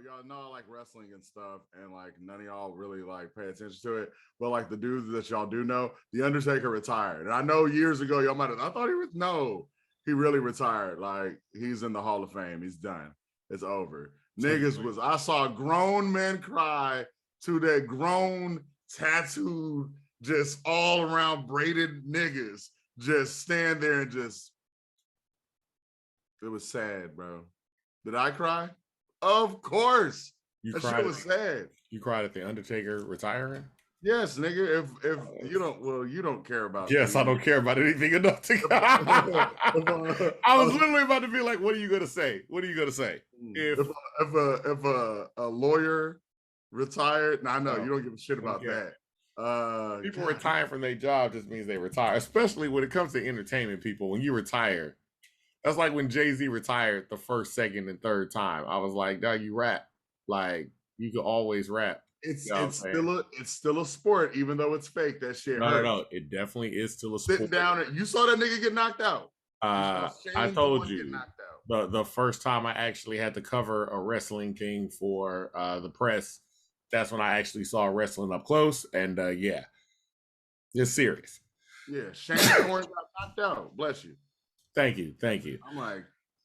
y'all know I like wrestling and stuff, and like none of y'all really like pay attention to it. But like the dudes that y'all do know, the Undertaker retired, and I know years ago y'all might have. I thought he was no, he really retired. Like he's in the Hall of Fame. He's done. It's over. Niggas was I saw grown men cry to that grown tattooed, just all around braided niggas just stand there and just. It was sad, bro. Did I cry? Of course. That shit was sad. You cried at the Undertaker retiring? Yes, nigga. If you don't, well, you don't care about. Yes, I don't care about anything enough to. I was literally about to be like, "What are you gonna say? What are you gonna say?" If a lawyer retired, no, you don't give a shit about that. People retiring from their job just means they retire, especially when it comes to entertainment people. When you retire, that's like when Jay-Z retired the first, second, and third time. I was like, dog, you rap. Like, you can always rap. It's still a sport, even though it's fake. That shit hurt. No. It definitely is still a sport. Sitting down, you saw that nigga get knocked out. I told you the first time I actually had to cover a wrestling thing for the press, that's when I actually saw wrestling up close. And yeah, it's serious. Yeah, Shane Thorne got knocked out. Bless you. Thank you. I'm like,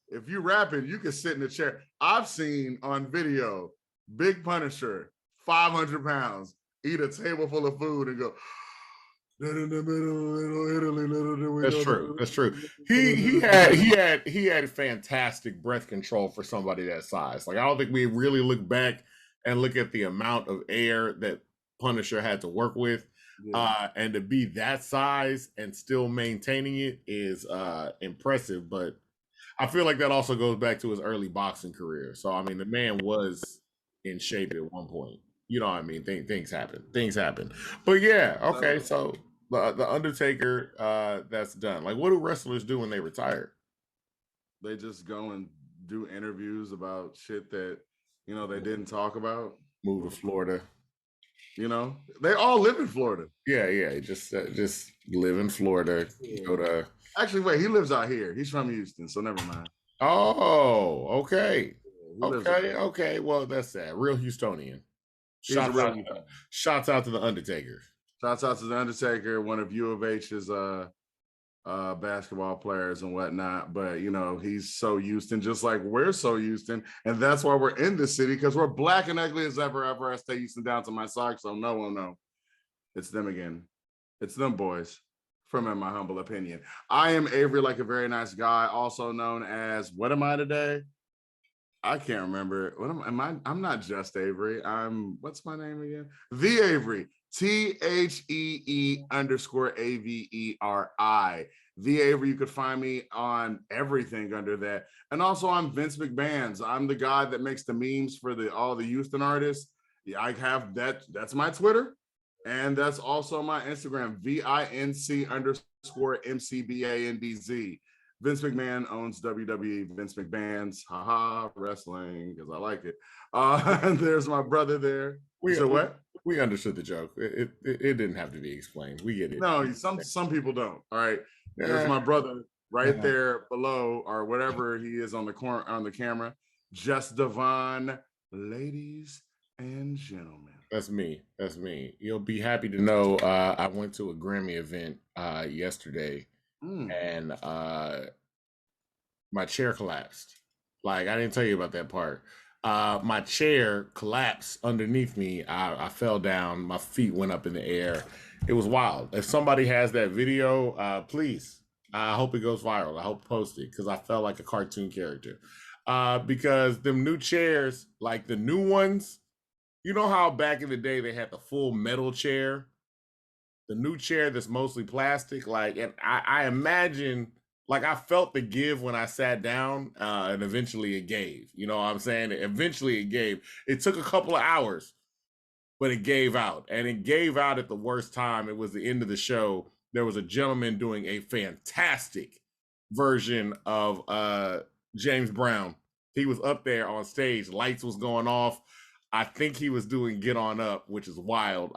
if you rapping, you can sit in the chair. I've seen on video Big Punisher, 500 pounds, eat a table full of food and go. That's true. He had fantastic breath control for somebody that size. Like I don't think we really look back and look at the amount of air that Punisher had to work with. Yeah. And to be that size and still maintaining it is impressive. But I feel like that also goes back to his early boxing career. So I mean, the man was in shape at one point. You know what I mean? Things happen. But yeah, okay. So the Undertaker, that's done. Like, what do wrestlers do when they retire? They just go and do interviews about shit that they didn't talk about. Move to Florida. They all live in Florida. Yeah. Just live in Florida. Go to. Actually, wait. He lives out here. He's from Houston, so never mind. Oh, okay. Okay. Well, that's sad. Real Houstonian. Shouts out to the Undertaker. Shouts out to the Undertaker, one of U of H's basketball players and whatnot. But he's so Houston, just like we're so Houston, and that's why we're in this city, because we're black and ugly as ever. I stay Houston down to my socks, so no one know. It's them again. It's them boys. From in my humble opinion, I am Avery, like a very nice guy, also known as what am I today? I can't remember. What am I? I'm not just Avery. What's my name again? The Avery. THEE_AVERI. The Avery. You could find me on everything under that. And also I'm Vince McMahon's. I'm the guy that makes the memes for all the Houston artists. Yeah, I have that. That's my Twitter. And that's also my Instagram, VINC_MCBANDZ. Vince McMahon owns WWE. Vince McMahon's wrestling, because I like it. And there's my brother there. What? We understood the joke. It didn't have to be explained. We get it. No, some people don't. All right. There's my brother right there below, or whatever he is on the camera. Just Devon, ladies and gentlemen. That's me. You'll be happy to know I went to a Grammy event yesterday. And my chair collapsed. Like, I didn't tell you about that part. My chair collapsed underneath me. I fell down. My feet went up in the air. It was wild. If somebody has that video, please. I hope it goes viral. I hope post it, because I felt like a cartoon character. Because them new chairs, like the new ones, you know how back in the day they had the full metal chair? The new chair that's mostly plastic, like, and I imagine, like, I felt the give when I sat down, and eventually it gave. You know what I'm saying? Eventually it gave. It took a couple of hours, but it gave out. And it gave out at the worst time. It was the end of the show. There was a gentleman doing a fantastic version of James Brown. He was up there on stage. Lights was going off. I think he was doing Get On Up, which is wild.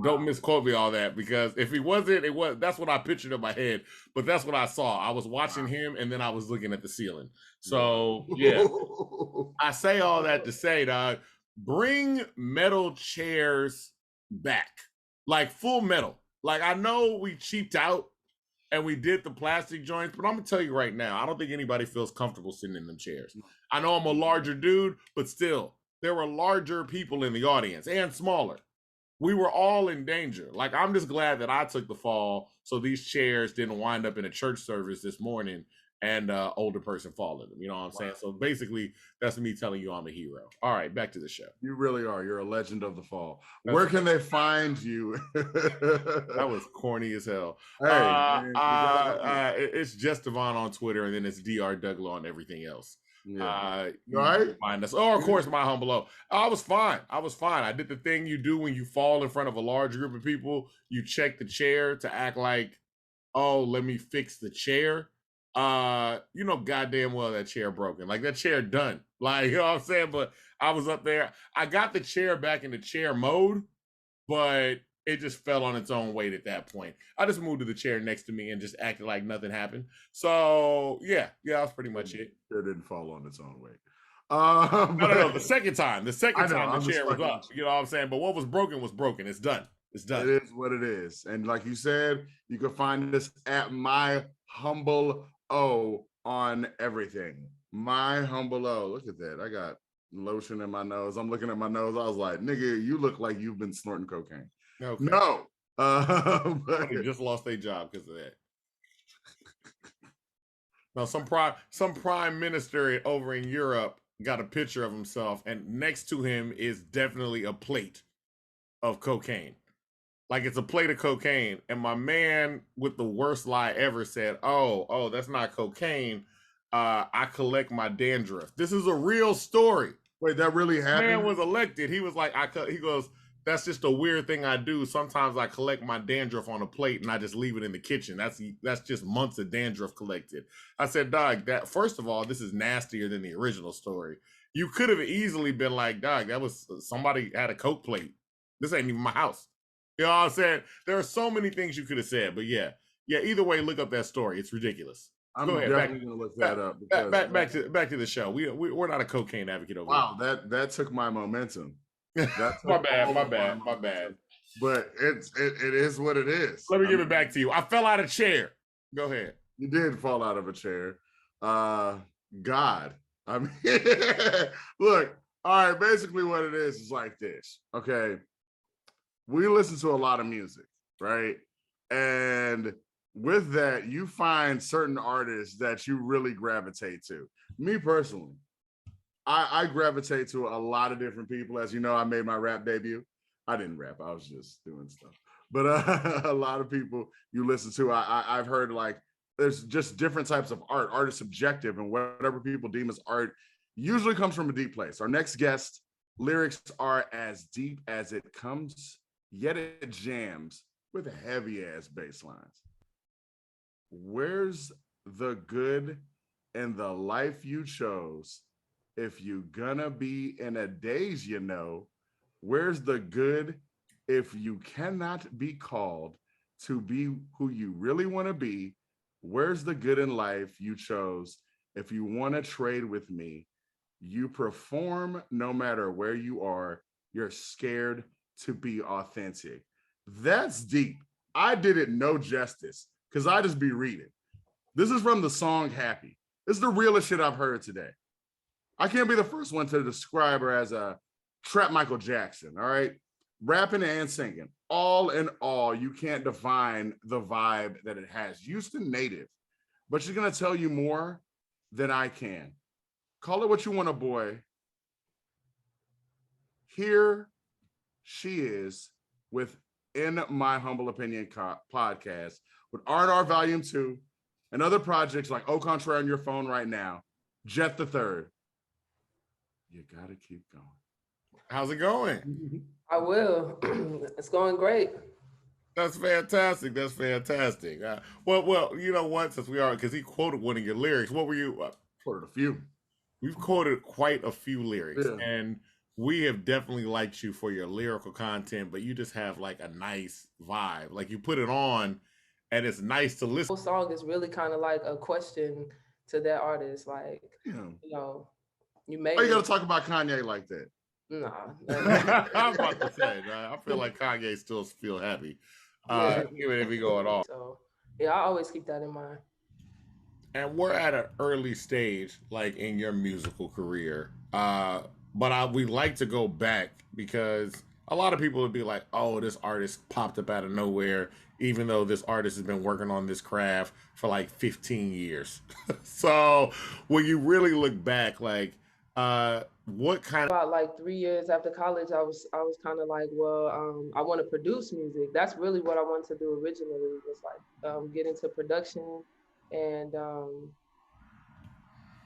Don't misquote me all that, because if he wasn't, it was. That's what I pictured in my head. But that's what I saw. I was watching him, and then I was looking at the ceiling. So yeah, I say all that to say, dog, bring metal chairs back, like full metal. Like, I know we cheaped out and we did the plastic joints, but I'm gonna tell you right now, I don't think anybody feels comfortable sitting in them chairs. I know I'm a larger dude, but still, there were larger people in the audience and smaller. We were all in danger. Like, I'm just glad that I took the fall so these chairs didn't wind up in a church service this morning and older person fall in them. You know what I'm saying? So basically, that's me telling you I'm a hero. All right, back to the show. You really are. You're a legend of the fall. Where can they find you? That was corny as hell. Hey, it's just Devon on Twitter, and then it's Dr. Douglas on everything else. Yeah. You right? Find us. Oh, of course, my humble O. I was fine. I did the thing you do when you fall in front of a large group of people. You check the chair to act like, oh, let me fix the chair. You know goddamn well that chair broken. Like, that chair done. Like, you know what I'm saying? But I was up there. I got the chair back into chair mode, but it just fell on its own weight at that point. I just moved to the chair next to me and just acted like nothing happened. So yeah, that's pretty much it. It didn't fall on its own weight. No. The second time the chair was up. You know what I'm saying? But what was broken was broken. It's done. It's done. It is what it is. And like you said, you can find us at My Humble O on everything. My Humble O. Look at that. I got lotion in my nose. I'm looking at my nose. I was like, nigga, you look like you've been snorting cocaine. Okay. No. Somebody just lost their job because of that. Now, some prime minister over in Europe got a picture of himself, and next to him is definitely a plate of cocaine. Like, it's a plate of cocaine, and my man with the worst lie ever said, oh, that's not cocaine. I collect my dandruff. This is a real story. Wait, that really happened? Man was elected. He was like, he goes, that's just a weird thing I do. Sometimes I collect my dandruff on a plate and I just leave it in the kitchen. That's just months of dandruff collected. I said, dog, that, first of all, this is nastier than the original story. You could have easily been like, dog, that was somebody had a Coke plate. This ain't even my house. You know what I'm saying? There are so many things you could have said, but yeah. Either way, look up that story. It's ridiculous. I'm definitely gonna look that up. Back to the show. We're not a cocaine advocate over here. Wow, that took my momentum. My bad. But it is what it is. Let me give it back to you. I fell out of a chair. Go ahead. You did fall out of a chair. God. I mean, look, all right, basically what it is like this. Okay. We listen to a lot of music, right? And with that, you find certain artists that you really gravitate to. Me personally, I gravitate to a lot of different people. As you know, I made my rap debut. I didn't rap. I was just doing stuff. But a lot of people you listen to, I've heard, like, there's just different types of art. Art is subjective, and whatever people deem as art usually comes from a deep place. Our next guest, lyrics are as deep as it comes, yet it jams with heavy-ass bass lines. Where's the good in the life you chose? If you gonna be in a daze, you know, where's the good if you cannot be called to be who you really want to be? Where's the good in life you chose? If you want to trade with me, you perform no matter where you are. You're scared to be authentic. That's deep. I did it no justice because I just be reading. This is from the song Happy. This is the realest shit I've heard today. I can't be the first one to describe her as a trap Michael Jackson, all right? Rapping and singing. All in all, you can't define the vibe that it has. Houston native, but she's going to tell you more than I can. Call it what you want, a boy. Here she is with In My Humble Opinion podcast with R&R Volume 2 and other projects like Au Contraire on your phone right now. Jet the Third. You gotta keep going. How's it going? I will. It's going great. That's fantastic. Well, you know what? Since we are, because he quoted one of your lyrics. What were you? Quoted a few. We've quoted quite a few lyrics, and we have definitely liked you for your lyrical content, but you just have like a nice vibe. Like you put it on and it's nice to listen. Whole song is really kind of like a question to that artist. Like, Yeah. you know, you Why made you gotta it. talk about Kanye like that? Nah. I'm about to say, I feel like Kanye still feel happy, Yeah. even if he go at all. So yeah, I always keep that in mind. And we're at an early stage, like in your musical career. We like to go back because a lot of people would be like, "Oh, this artist popped up out of nowhere," even though this artist has been working on this craft for like 15 years. So when you really look back, like, what kind About like 3 years after college, I was kind of like, well, I want to produce music. That's really what I wanted to do originally. Was like get into production, and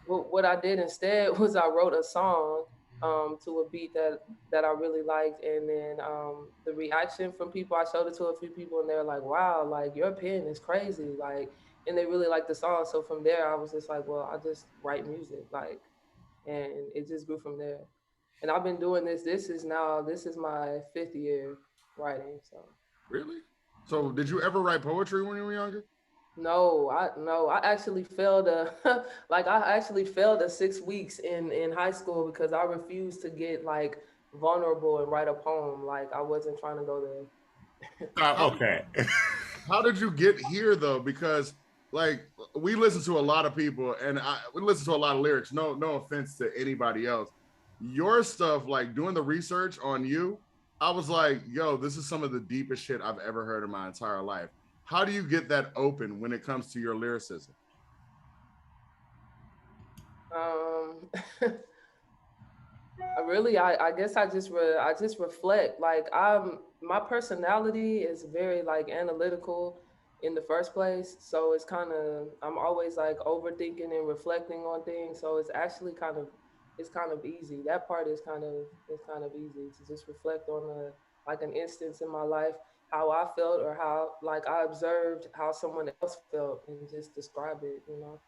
what I did instead was I wrote a song to a beat that I really liked, and then the reaction from people, I showed it to a few people, and they're like, "Wow, like your pen is crazy!" Like, and they really liked the song. So from there, I was just like, "Well, I just write music," like, and it just grew from there. And I've been doing this. This is my 5th year writing. So Really? So mhm. did you ever write poetry when you were younger? No, I actually failed a like I actually failed a 6 weeks in high school because I refused to get like vulnerable and write a poem. Like I wasn't trying to go there. How okay. how did you get here though? Because like we listen to a lot of people and we listen to a lot of lyrics. No offense to anybody else. Your stuff, like doing the research on you, I was like, yo, this is some of the deepest shit I've ever heard in my entire life. How do you get that open when it comes to your lyricism? Um I guess I just reflect. Like my personality is very like analytical in the first place, so it's kind of I'm always like overthinking and reflecting on things. So it's actually kind of easy. That part is kind of easy to just reflect on a like an instance in my life, how I felt or how like I observed how someone else felt and just describe it. You know.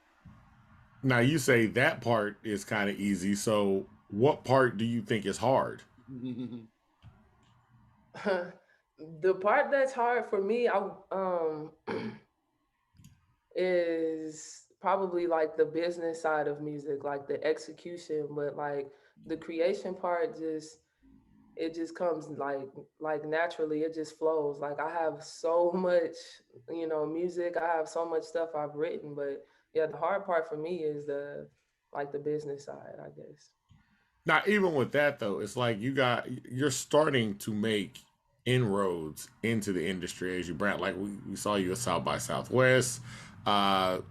Now you say that part is kind of easy. So what part do you think is hard? The part that's hard for me, I is probably like the business side of music, like the execution, but like the creation part just it just comes like naturally, it just flows. Like I have so much, music, I have so much stuff I've written, but yeah, the hard part for me is the like the business side, I guess. Now, even with that though, it's like you're starting to make inroads into the industry as you brand. Like we saw you at South by Southwest.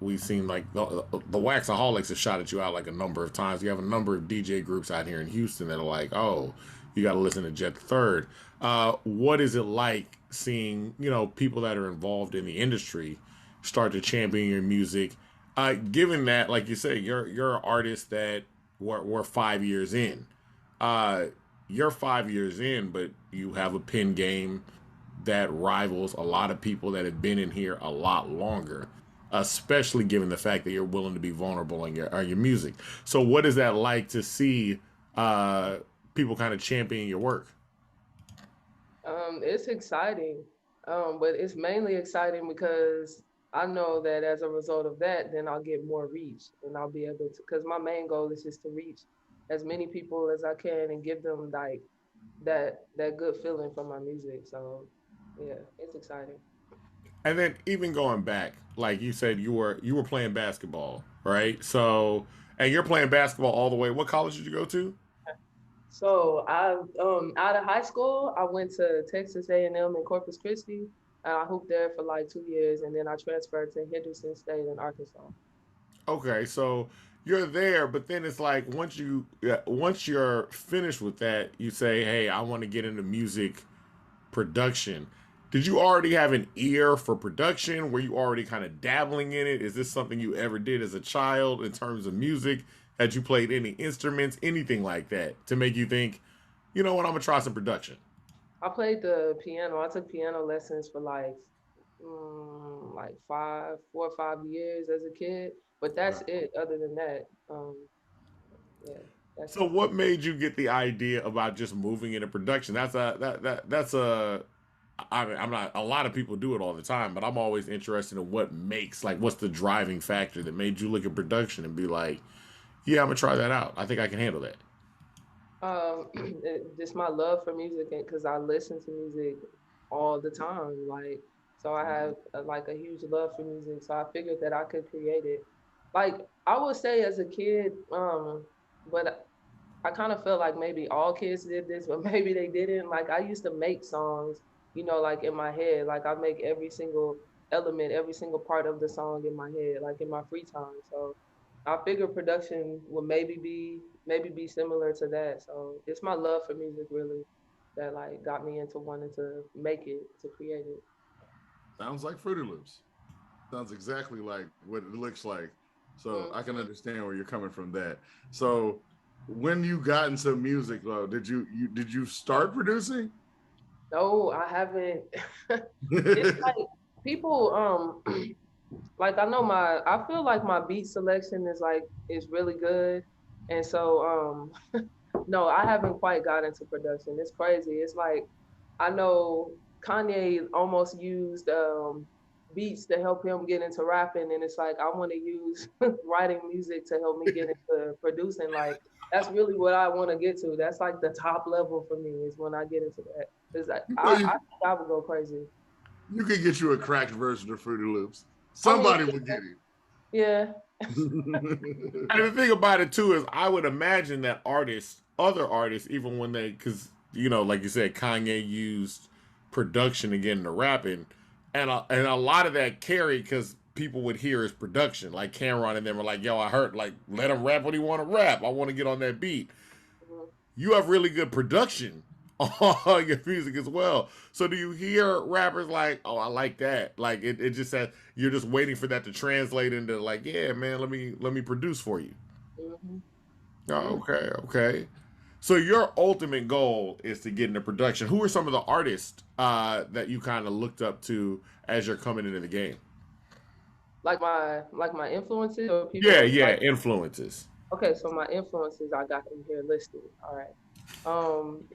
We've seen like the Waxaholics have shot at you out like a number of times. You have a number of DJ groups out here in Houston that are like, oh, you got to listen to Jet the Third. What is it like seeing people that are involved in the industry start to champion your music? Given that, like you say, you're an artist that we're 5 years in. Uh, you're 5 years in, but you have a pen game that rivals a lot of people that have been in here a lot longer. Especially given the fact that you're willing to be vulnerable on your music. So, what is that like to see people kind of champion your work? It's exciting, but it's mainly exciting because I know that as a result of that, then I'll get more reach and I'll be able to. Because my main goal is just to reach as many people as I can and give them like that good feeling from my music. So yeah, it's exciting. And then even going back, like you said, you were playing basketball, right? So, and you're playing basketball all the way. What college did you go to? So I out of high school, I went to Texas A&M in Corpus Christi. And I hooped there for like 2 years, and then I transferred to Henderson State in Arkansas. Okay, so you're there, but then it's like once you're finished with that, you say, "Hey, I want to get into music production." Did you already have an ear for production? Were you already kind of dabbling in it? Is this something you ever did as a child in terms of music? Had you played any instruments, anything like that, to make you think, you know what, I'm gonna try some production? I played the piano. I took piano lessons for like 4 or 5 years as a kid, but Wow. that's it. Other than that, yeah. So what made you get the idea about just moving into production? That's a I mean, I'm not a lot of people do it all the time, but I'm always interested in what makes like what's the driving factor that made you look at production and be like, yeah, I'm gonna try that out. I think I can handle that. Just my love for music, and because I listen to music all the time, like so I have like a huge love for music. So I figured that I could create it. Like I would say as a kid, but I kind of felt like maybe all kids did this, but maybe they didn't. Like I used to make songs, like in my head. Like I make every single element, every single part of the song in my head, like in my free time. So I figure production would maybe be similar to that. So it's my love for music really that like got me into wanting to make it, to create it. Sounds like Fruity Loops. Sounds exactly like what it looks like. So I can Mhm. understand where you're coming from that. So when you got into music, though, did you start producing? No, I haven't. It's like people like I feel like my beat selection is really good. And so no, I haven't quite got into production. It's crazy. It's like I know Kanye almost used beats to help him get into rapping, and it's like I want to use writing music to help me get into producing. Like that's really what I want to get to. That's like the top level for me is when I get into that. Cause I, You know, I think I would go crazy. you could get you a cracked version of Fruity Loops. I mean, Somebody will get yeah. it. And the thing about it too is, I would imagine that artists, other artists, even when they, because like you said, Kanye used production to get into rapping, and a lot of that carried because people would hear his production, like Cameron and them were like, "Yo, I heard like let him rap what he want to rap. I want to get on that beat." Mhm. You have really good production on your music as well. So do you hear rappers like, "Oh, I like that." Like it just says you're just waiting for that to translate into like, "Yeah, man, let me produce for you." Mhm. Oh, Mhm. okay, okay. So your ultimate goal is to get into production. Who are some of the artists that you kind of looked up to as you're coming into the game? Like my influences or Yeah, people yeah, like influences. okay, so my influences I got them here listed. All right.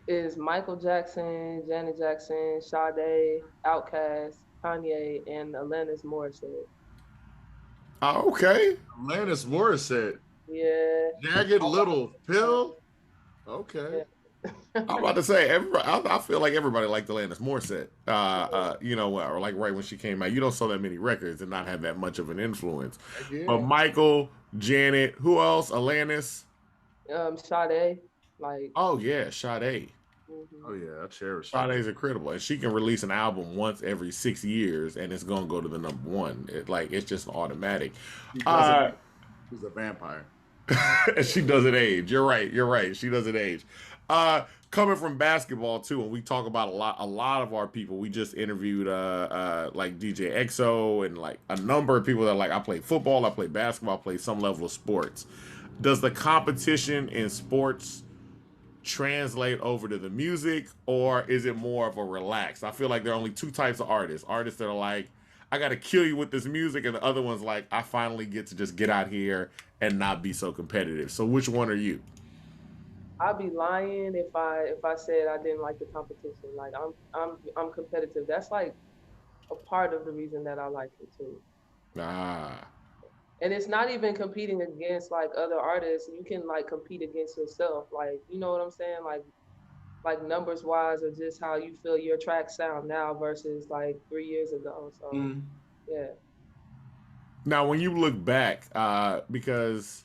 Is Michael Jackson, Janet Jackson, Sade, Outkast, Kanye, and Alanis Morissette. Oh, okay. Alanis Morissette, Yeah. Jagged I Little like Pill. Okay. yeah. I'm about to say everybody. I feel like everybody liked Alanis Morissette. Or like right when she came out. You don't sell that many records and not have that much of an influence. Heck But yeah. Michael, Janet, who else? Alanis. Sade, like Oh yeah, Sade. Oh mhm. yeah, I cherish Sade's Sade. incredible, and she can release an album once every 6 years, and it's gonna go to the number one. It's just automatic. She doesn't Uh, age. She's a vampire. and she doesn't age. You're right. You're right. She doesn't age. Coming from basketball too, and we talk about a lot of our people. We just interviewed like DJ EXO and like a number of people that are like I play football, I play basketball, I play some level of sports. Does the competition in sports translate over to the music, or is it more of a relax? I feel like there are only two types of artists that are like, I gotta kill you with this music, and the other one's like, I finally get to just get out here and not be so competitive. So which one are you? I'd be lying if I said I didn't like the competition. Like I'm competitive. That's like a part of the reason that I like it too. Ah, And it's not even competing against like other artists. You can like compete against yourself. Like, you know what I'm saying? Like numbers wise or just how you feel your tracks sound now versus like 3 years ago. So Mm. yeah. now when you look back, because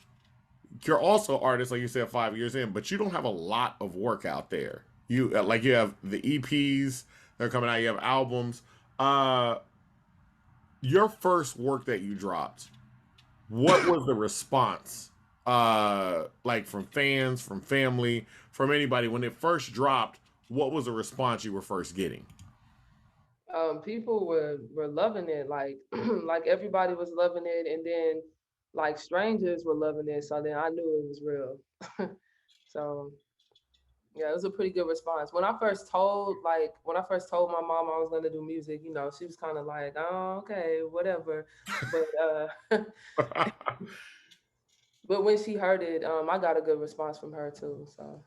you're also artists, like you said, 5 years in, but you don't have a lot of work out there. You have the EPs that are coming out, you have albums. Uh, your first work that you dropped, what was the response like from fans, from family, from anybody when it first dropped? What was the response you were first getting? People were loving it. Like like everybody was loving it and then like strangers were loving it. So then I knew it was real. So yeah, it was a pretty good response. When I first told my mom I was gonna do music, she was kind of like, "Oh, okay, whatever." But But when she heard it, I got a good response from her too. So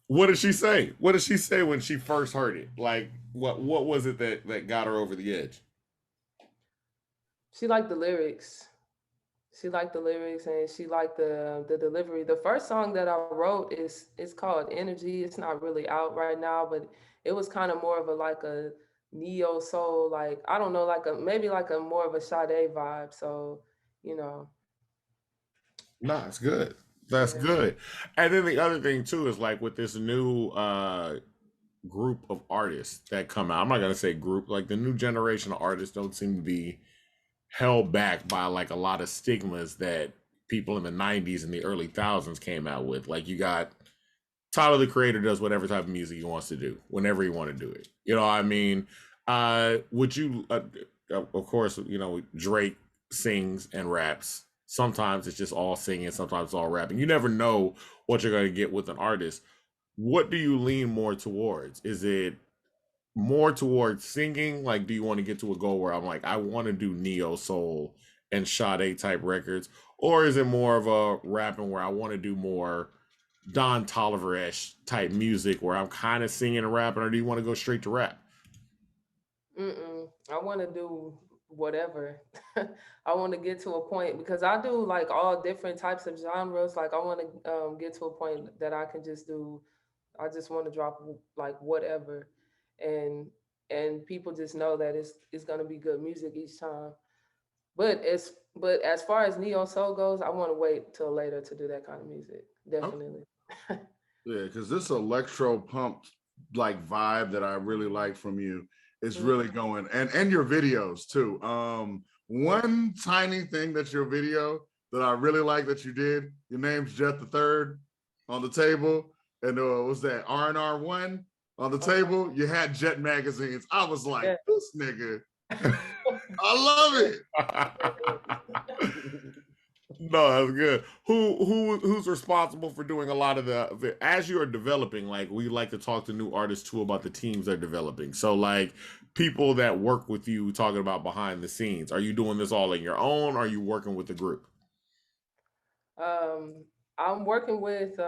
What did she say? What did she say when she first heard it? Like, what was it that got her over the edge? she liked the lyrics. She liked the lyrics and she liked the delivery. The first song that I wrote is it's called Energy. It's not really out right now, but it was kind of more of a like a neo soul, like I don't know, like a maybe like a more of a Sade vibe. So, you know, No, it's good. That's yeah. good. And then the other thing too is like with this new group of artists that come out. I'm not gonna say group, like the new generation of artists don't seem to be held back by like a lot of stigmas that people in the 90s and the early thousands came out with. Like you got Tyler the Creator does whatever type of music he wants to do, whenever he want to do it. You know what I mean? Would you of course, you know, Drake sings and raps. Sometimes it's just all singing, sometimes it's all rapping. You never know what you're going to get with an artist. What do you lean more towards? Is it more towards singing? Like, do you want to get to a goal where I'm like, I want to do neo soul and Sade type records, or is it more of a rapping where I want to do more Don Tolliver-ish type music where I'm kind of singing and rapping, or do you want to go straight to rap? I want to do whatever. I want to get to a point because I do like all different types of genres. Like I want to get to a point that I can just do. I just want to drop like whatever, and people just know that it's gonna be good music each time. But as far as neo soul goes, I want to wait till later to do that kind of music. Okay. Definitely. Yeah, because this electro pumped like vibe that I really like from you is really Mhm. going, and your videos too. One tiny thing that's your video that I really like that you did. Your name's Jet the Third on the table, and what was that R&R1 on the Okay. table? You had Jet magazines. I was like, Yeah. this nigga, I love No, that's good. Who's responsible for doing a lot of the as you are developing? Like we like to talk to new artists too about the teams they're developing. So like people that work with you, talking about behind the scenes. Are you doing this all on your own? Or are you working with the group? Um, I'm working with.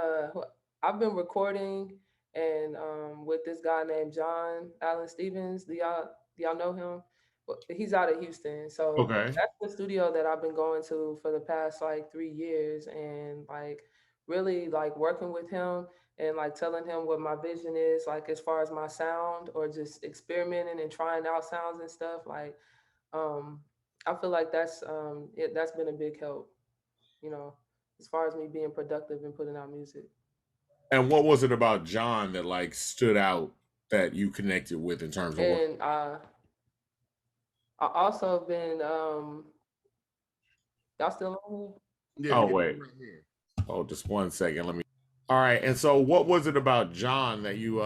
I've been recording and with this guy named John Allen Stevens. Do y'all know him? Well, he's out of Houston, so Okay. that's the studio that I've been going to for the past like 3 years, and like really like working with him and like telling him what my vision is, like as far as my sound or just experimenting and trying out sounds and stuff. Like um, I feel like that's been a big help, you know, as far as me being productive and putting out music. And what was it about John that like stood out that you connected with in terms of work? And I also been y'all still on here? it. Yeah, Oh we wait. right here. Oh, just one second. Let me. All right. And so, what was it about John that you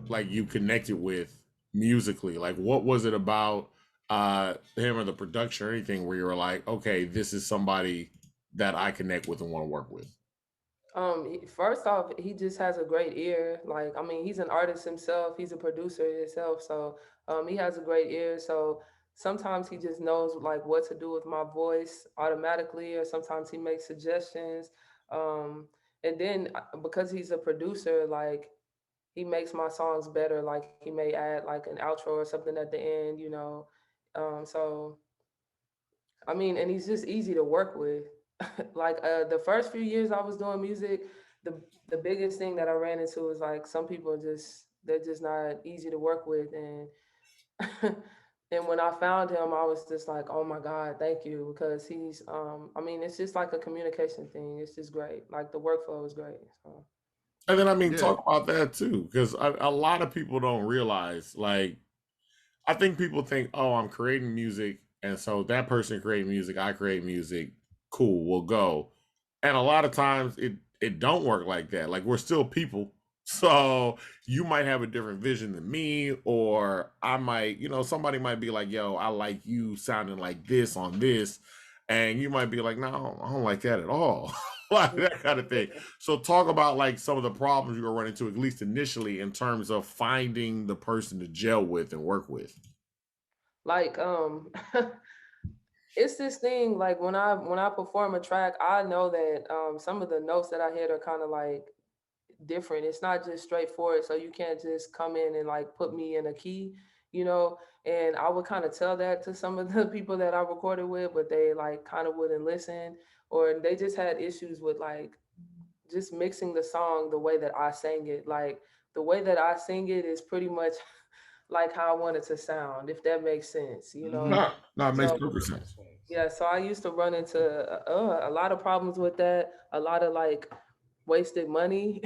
like you connected with musically? Like, what was it about him or the production or anything where you were like, okay, this is somebody that I connect with and want to work with? First off, he just has a great ear. Like, I mean, he's an artist himself. He's a producer himself, so he has a great ear. So sometimes he just knows like what to do with my voice automatically, or sometimes he makes suggestions. Um, and then because he's a producer, like he makes my songs better. Like he may add like an outro or something at the end, you know. So I mean, and he's just easy to work with. Like the first few years I was doing music, the biggest thing that I ran into is like some people they're just not easy to work with, and and when I found him, I was just like, oh my God, thank you, because he's I mean, it's just like a communication thing. It's just great. Like the workflow is great. So And then, I mean, Yeah, talk about that too, because a lot of people don't realize, like, I think people think, oh, I'm creating music, and so that person creating music, I create music, cool, we'll go. And a lot of times it don't work like that. Like we're still people. So you might have a different vision than me, or I might, you know, somebody might be like, yo, I like you sounding like this on this. And you might be like, no, I don't like that at all. Like that kind of thing. So talk about like some of the problems you were running into, at least initially, in terms of finding the person to gel with and work with. like it's this thing like when I perform a track, I know that some of the notes that I hit are kind of like different. It's not just straightforward, so you can't just come in and like put me in a key, you know. And I would kind of tell that to some of the people that I recorded with, but they like kind of wouldn't listen, or they just had issues with like just mixing the song the way that I sang it. Like the way that I sing it is pretty much like how I want it to sound, if that makes sense, you know. No, no, it makes So perfect sense. yeah, so I used to run into a lot of problems with that, a lot of like wasted money,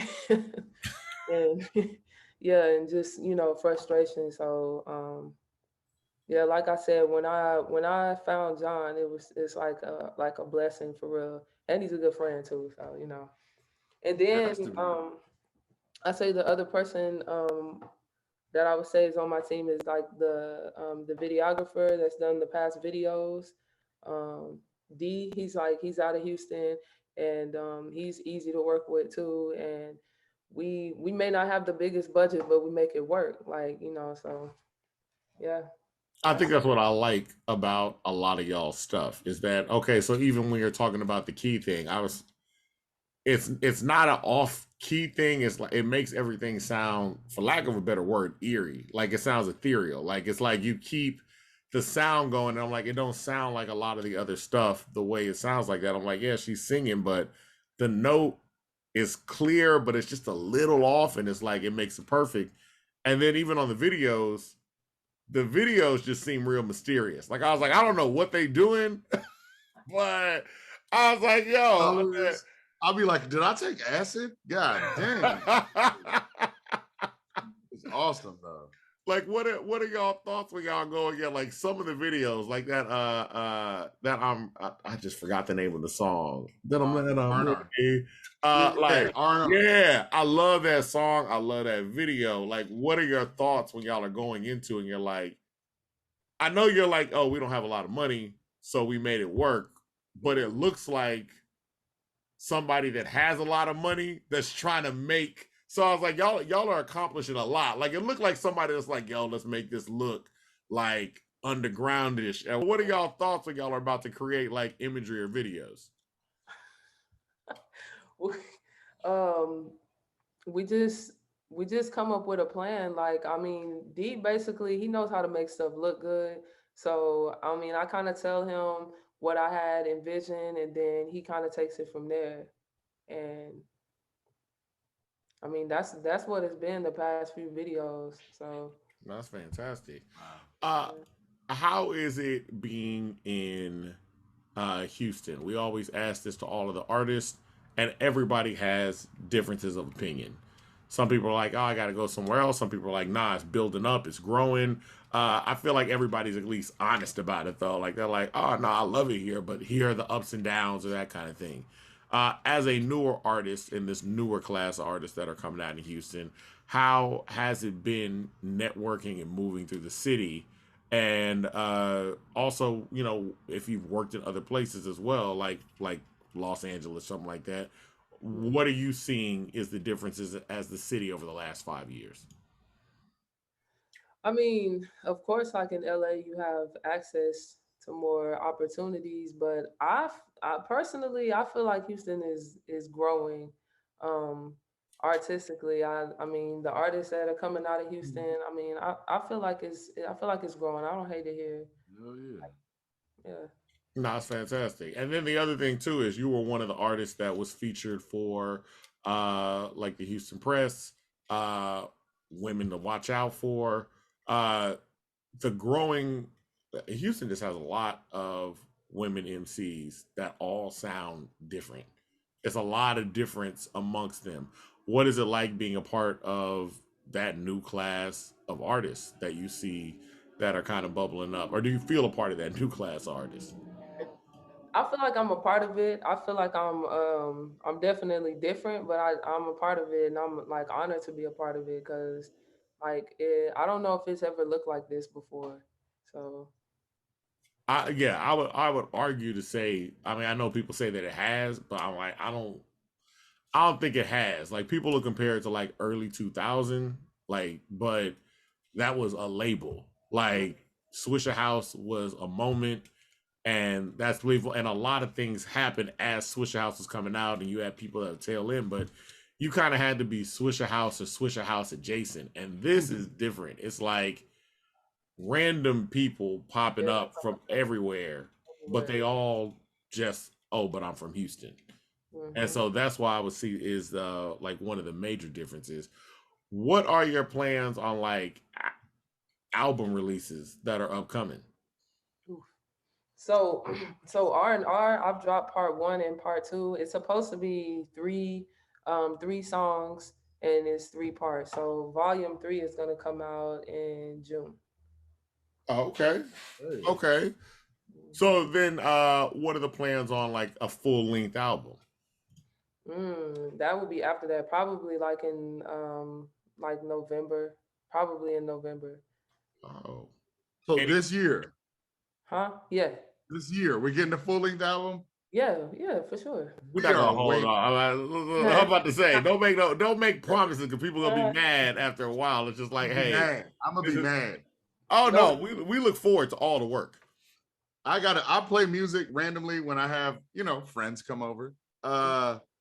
and yeah, and just frustration. So yeah, like I said, when I found John, it's like a blessing for real, and he's a good friend too. So and Yeah, then that's the beauty. I say the other person that I would say is on my team is like the videographer that's done the past videos. Um, D, he's out of Houston, and he's easy to work with too. And we may not have the biggest budget, but we make it work. Like so yeah, I think that's that's what I like about a lot of y'all stuff is that okay. So even when you're talking about the key thing, it's not an off key thing. It's like it makes everything sound, for lack of a better word, eerie. Like it sounds ethereal. Like it's like you keep the sound going. And I'm like, it don't sound like a lot of the other stuff the way it sounds like that. I'm like, yeah, she's singing, but the note is clear, but it's just a little off, and it's like it makes it perfect. And then even on the videos just seem real mysterious. Like I was like, I don't know what they doing, but I was like, yo, I'll be like, did I take acid? God damn. It's awesome though. like what are y'all thoughts when y'all go again? Like some of the videos, like that I just forgot the name of the song. That I'm letting R&R. like R&R. yeah, I love that song. I love that video. Like, what are your thoughts when y'all are going into and you're like, I know you're like, oh, we don't have a lot of money, so we made it work, but it looks like somebody that has a lot of money that's trying to make. So I was like, y'all are accomplishing a lot. Like it looked like somebody that's like, yo, let's make this look like undergroundish. And what are y'all thoughts when y'all are about to create like imagery or videos? um we just we just come up with a plan. Like I mean, D basically he knows how to make stuff look good. So I mean, I kind of tell him what I had envisioned, and then he kind of takes it from there. And I mean, that's what it's been the past few videos. So That's fantastic. Uh, yeah. how is it being in Houston? We always ask this to all of the artists, and everybody has differences of opinion. Some people are like, "Oh, I got to go somewhere else." Some people are like, "Nah, it's building up, it's growing." I feel like everybody's at least honest about it, though. Like they're like, "Oh, no, I love it here, but here are the ups and downs," or that kind of thing. As a newer artist in this newer class of artists that are coming out in Houston, how has it been networking and moving through the city? And also, if you've worked in other places as well, like Los Angeles, something like that, what are you seeing is the differences as the city over the last 5 years? I mean, of course, like in LA, you have access to more opportunities, but I personally, I feel like Houston is growing, um, artistically. I mean, the artists that are coming out of Houston. I mean, I feel like it's growing. I don't hate it here. Hell yeah. Yeah. No, it's fantastic. And then the other thing too is you were one of the artists that was featured for like the Houston Press, uh women to watch out for. Uh the growing Houston just has a lot of women MCs that all sound different. It's a lot of difference amongst them. What is it like being a part of that new class of artists that you see that are kind of bubbling up? Or do you feel a part of that new class of artists? I feel like I'm a part of it. I feel like I'm definitely different, but I'm a part of it, and I'm like honored to be a part of it because I don't know if it's ever looked like this before. So I would argue to say, I mean, I know people say that it has, but I'm like, I don't think it has. Like people will compare it to like early 2000, like, but that was a label. Like Swisher House was a moment. And that's believable. And a lot of things happened as Swisher House was coming out, and you had people that would tail in, but you kind of had to be Swisher House or Swisher House adjacent. And this is different. It's like random people popping Yeah, up from everywhere, but everywhere. they all just, oh, but I'm from Houston. And Hmm. so that's why I would see is like one of the major differences. What are your plans on like album releases that are upcoming? So, so R&R, I've dropped part one and part two. It's supposed to be three songs, and it's three parts. So volume three is gonna come out in June. Oh, okay. Hey. Okay. So then what are the plans on like a full length album? That would be after that, probably like November, probably in November. Oh. So Any Huh? Yeah, this year, we're getting a full length album. yeah, for sure. we're We not are gonna hold waiting. on. I'm about to say, don't make promises because people are gonna be mad after a while. It's just I'm like, gonna be hey, mad. I'm gonna this be is mad. oh no, Nope. we look forward to all the work. I play music randomly when I have, friends come over.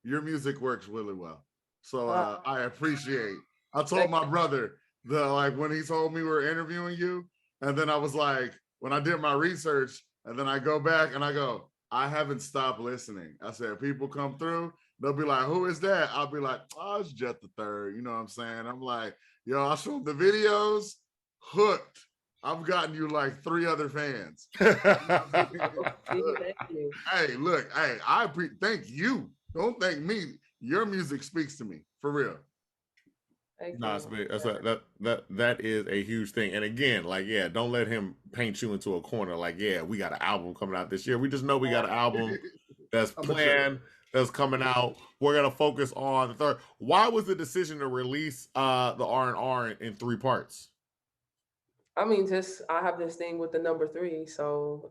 Your music works really well. So Uh, I appreciate. I told thank my brother when he told me we were interviewing you, and then I was like, when I did my research, and then I go back and I go, I haven't stopped listening. I said, people come through, they'll be like, who is that? I'll be like, oh, it's Jet the Third. You know what I'm saying? I'm like, yo, I showed the videos, hooked. I've gotten you like three other fans. you, thank you. Hey, look, hey, thank you. Don't thank me. Your music speaks to me for real. Thank Nah, you. that is a huge thing. And again, like, yeah, don't let him paint you into a corner. Like, yeah, we got an album coming out this year. We just know we got an album that's I'm mature. planned, that's coming out. We're gonna focus on the third. Why was the decision to release the R&R in three parts? I mean, just I have this thing with the number three, so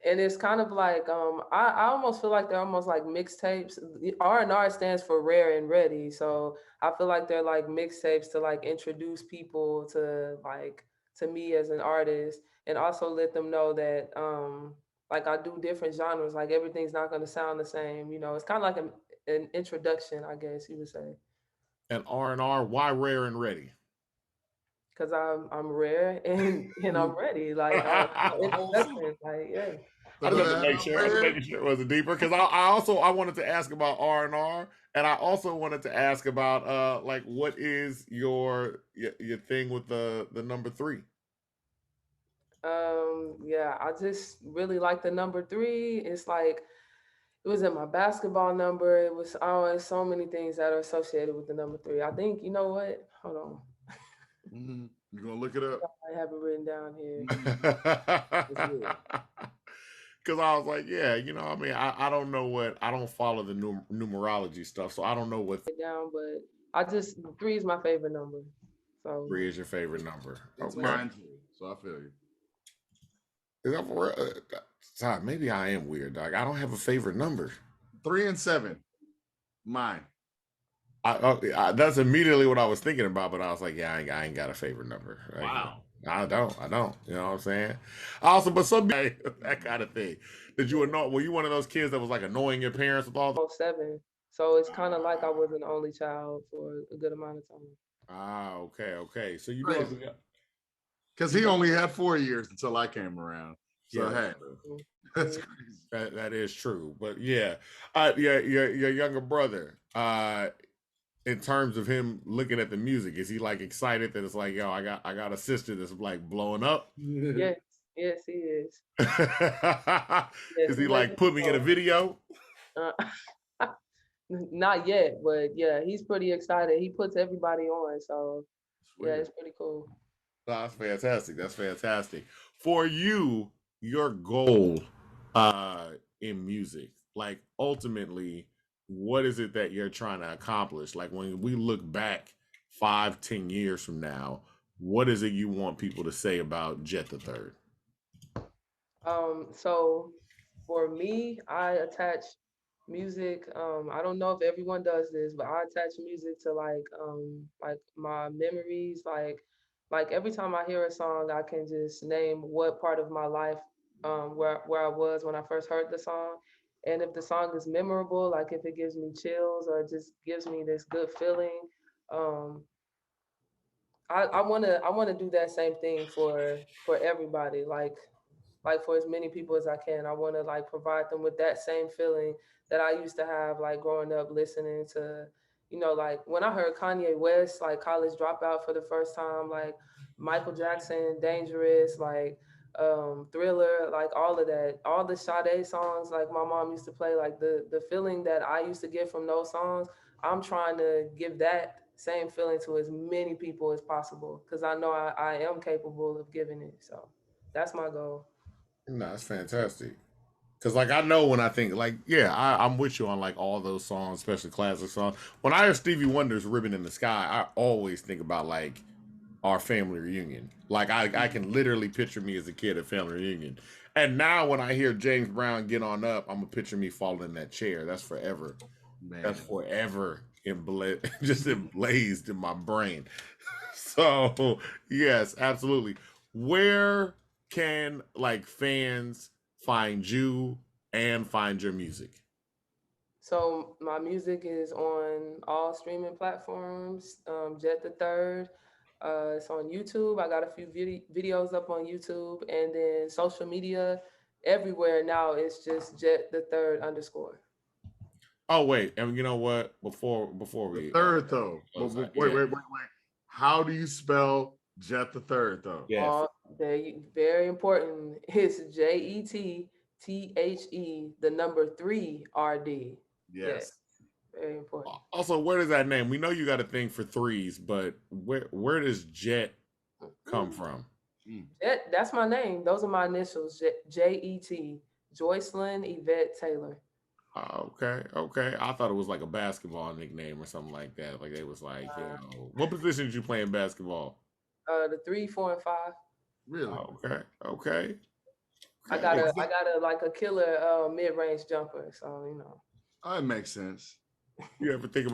and it's kind of like I almost feel like they're almost like mixtapes. R&R stands for rare and ready, so I feel like they're like mixtapes to like introduce people to me as an artist, and also let them know that like I do different genres. Like everything's not going to sound the same. It's kind of like an introduction, I guess you would say. And R&R, why rare and ready? Because I'm rare and I'm ready. Like The whole song. introduction, like yeah. I just have to make I'm sure. I was rare. making sure it wasn't deeper because I wanted to ask about R&R, and I also wanted to ask about like what is your thing with the number three? Yeah, I just really like the number three. It's like it was in my basketball number. It was always so many things that are associated with the number three. I think you know what? Hold on, Mhm. You gonna look it up? I have it written down here. Mhm. Let's do it. Because I was like, yeah, I mean, I don't know I don't follow the numerology stuff, so I don't know what Down, but I just three is my favorite number. So three is your favorite number. It's Okay. mine too. So I feel you. Is that for real? Sorry, maybe I am weird, dog. I don't have a favorite number. 3 and 7, mine. That's immediately what I was thinking about, but I was like, yeah, I ain't got a favorite number. Like, Wow. I don't. You know what I'm saying? Also, but some that kind of thing. Did you annoy? Were you one of those kids that was like annoying your parents with all? seven. So it's kind of like I was an only child for a good amount of time. Okay. So you doing? Crazy. Because he only had 4 years until I came around. So Yeah, hey, Mhm. that's crazy. that is true. But yeah, your younger brother. In terms of him looking at the music, is he like excited that it's like, yo, I got a sister that's like blowing up? Yes, yes, he is. Is Yes, he let like him put me in a know. video? Uh, not yet, but yeah, he's pretty excited. He puts everybody on, so yeah, Sweet. it's pretty cool. That's fantastic. That's fantastic. For you, your goal in music, like ultimately, what is it that you're trying to accomplish? Like when we look back 5, 10 years from now, what is it you want people to say about Jet the Third? So for me, I attach music. I don't know if everyone does this, but I attach music to like my memories. Like every time I hear a song, I can just name what part of my life where I was when I first heard the song. And if the song is memorable, like if it gives me chills or just gives me this good feeling, um, I wanna do that same thing for everybody. Like for as many people as I can. I want to like provide them with that same feeling that I used to have like growing up listening to, like when I heard Kanye West, like College Dropout for the first time, like Michael Jackson, Dangerous, like Thriller, like all of that, all the Sade songs, like my mom used to play, like the feeling that I used to get from those songs, I'm trying to give that same feeling to as many people as possible because I know I am capable of giving it. So that's my goal. No, that's fantastic. Cause like I know when I think like yeah, I'm with you on like all those songs, especially classic songs. When I hear Stevie Wonder's "Ribbon in the Sky," I always think about like our family reunion. Like I can literally picture me as a kid at family reunion. And now when I hear James Brown "Get On Up," I'm gonna picture me falling in that chair. That's forever. That's Man. forever just emblazed in my brain. So yes, absolutely. Where can like fans find you and find your music? So my music is on all streaming platforms. Jet the Third. It's on YouTube. I got a few videos up on YouTube, and then social media everywhere now. It's just Jet the Third underscore. Oh wait, and you know what? Before The we third though. close out, Wait, yeah, wait, wait, wait. How do you spell Jet the Third though? yes. All very important. It's JETTHE, the number 3 RD. Yeah, Yes. very important. Also, where does that name? We know you got a thing for threes, but where does Jet come Mhm. from? Mm. That's my name. Those are my initials. JET. Joycelyn Yvette Taylor. Okay, okay. I thought it was like a basketball nickname or something like that. Like they was like, you Uh, know, what position did you play in basketball? the 3, 4, and 5. Really? Okay, okay, I okay. got a I Exactly. got a like a killer mid range jumper. So That makes sense. You ever think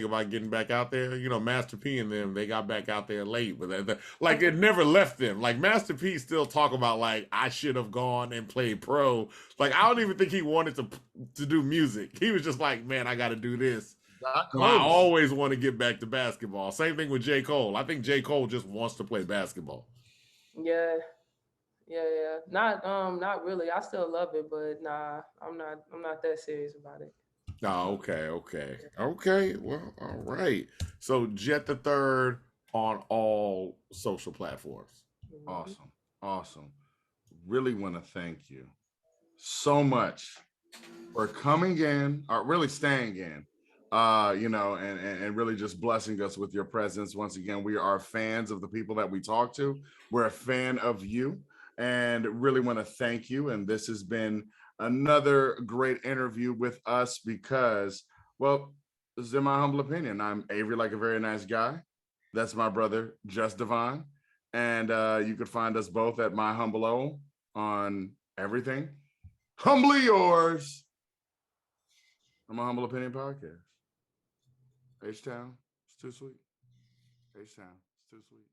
about getting back out there? You know, Master P and them, they got back out there late, but like it never left them. Like Master P still talk about like I should have gone and played pro. Like I don't even think he wanted to do music. He was just like, man, I got to do this. Got So I close. always want to get back to basketball. Same thing with J. Cole. I think J. Cole just wants to play basketball. yeah, yeah. Not really. I still love it, but nah, I'm not that serious about it. Oh, okay, okay, okay. Well, all right. So Jet the Third on all social platforms. Mhm. Awesome. Awesome. Really want to thank you so much for coming in, or really staying in, and really just blessing us with your presence. Once again, we are fans of the people that we talk to. We're a fan of you and really want to thank you. And this has been another great interview with us because, well, this is in my humble opinion. I'm Avery, like a very nice guy. That's my brother, Just Devon. And you could find us both at My Humble O on everything. Humbly yours. I'm a Humble Opinion Podcast. H Town, it's too sweet. H Town, it's too sweet.